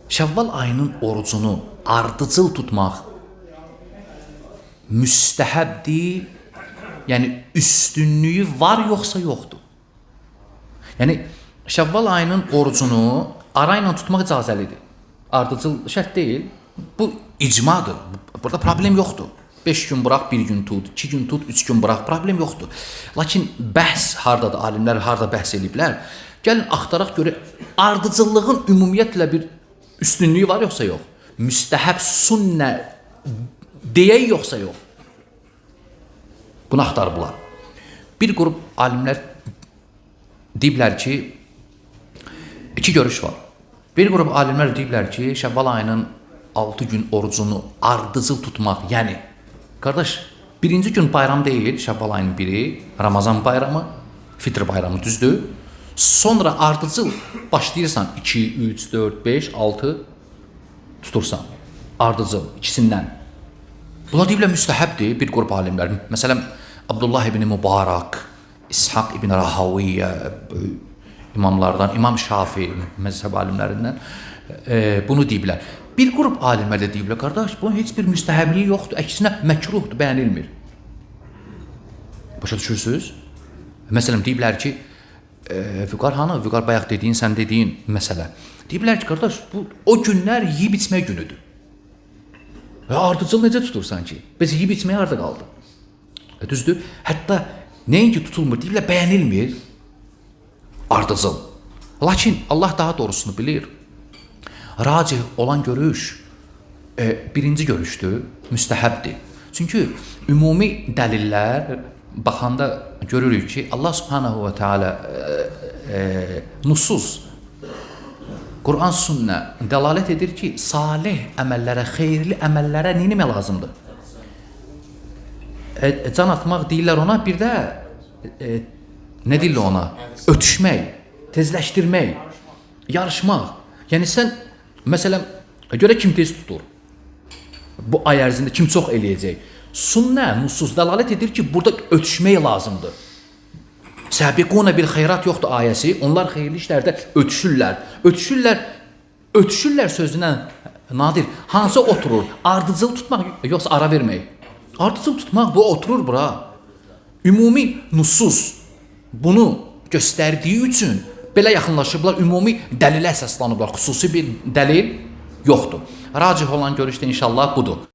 Şəvval ayının orucunu ardıcıl tutmaq müstəhəbdir, yəni üstünlüyü var yoxsa yoxdur? Yəni Şəvval ayının orucunu arayla tutmaq icazəlidir. Ardıcıl şərt deyil. Bu icmadır. Burada problem yoxdur. 5 gün bıraq, 1 gün tut, 2 gün tut, 3 gün bıraq, problem yoxdur. Lakin bəhs hardadır, alimlər harda bəhs ediblər? Gəlin axtaraq görə ardıcıllığın ümumiyyətlə bir üstünlüyü var yoxsa yox? Müstəhəb sünnə deyək yoxsa yox? Bunu axtarıblar. Bir qrup alimlər deyiblər ki, iki görüş var. Bir qrup alimlər deyiblər ki, Şəvval ayının 6 gün orucunu ardıcıl tutmaq, yəni qardaş, birinci gün bayram deyil, Şəvval ayının biri, Ramazan bayramı, Fitr bayramı düzdür. Sonra ardıcıl başlayırsan 2, 3, 4, 5, 6 tutursan. Ardıcıl ikisindən. Bunlar deyiblər müstəhəbdir bir qrup alimlər. Məsələn, Abdullah ibn Mübarək, İshaq ibn Rahawiyyə, imamlardan, İmam Şafi, məzhəb alimlərindən bunu deyiblər. Bir qrup alimlər də deyiblər, qardaş, bunun heç bir müstəhəbliyi yoxdur, əksinə məkruhdur, bəyənilmir. Başa düşürsünüz? Məsələn, deyiblər ki, Vüqar hanı? Vüqar bayaq dediyin, sən dediyin məsələ. Deyiblər ki, qardaş, bu o günlər yeyib içmək günüdür. Ardıcıl necə tutursan ki? Biz yeyib içməyə harda qaldı? Düzdür? Hətta nəinki tutulmur, deyiblər, bəyənilmir. Ardıcıl. Lakin Allah daha doğrusunu bilir. Racih olan görüş birinci görüşdür, müstəhəbdir. Çünki ümumi dəlillər baxanda görürük ki, Allah subhanahu və teala nusus, Quran sünnə dəlalət edir ki, salih əməllərə, xeyirli əməllərə neyləmək lazımdır? Can atmaq deyirlər ona, bir də nə deyirlər ona? Ötüşmək, tezləşdirmək, yarışmaq. Yəni sən, məsələn, görə kim tez tutur? Bu ay ərzində kim çox eləyəcək? Sünnə, nusus dəlalət edir ki, burada ötüşmək lazımdır. Səbiquna bil xeyrat yoxdur ayəsi, onlar xeyirli işlərdə ötüşürlər. Ötüşürlər sözündən nadir. Hansı oturur? Ardıcıl tutmaq, yoxsa ara vermək? Ardıcıl tutmaq, bu oturur bura. Ümumi nusus bunu göstərdiyi üçün belə yaxınlaşıblar, ümumi dəlilə əsaslanıblar. Xüsusi bir dəlil yoxdur. Racih olan görüşdə inşallah budur.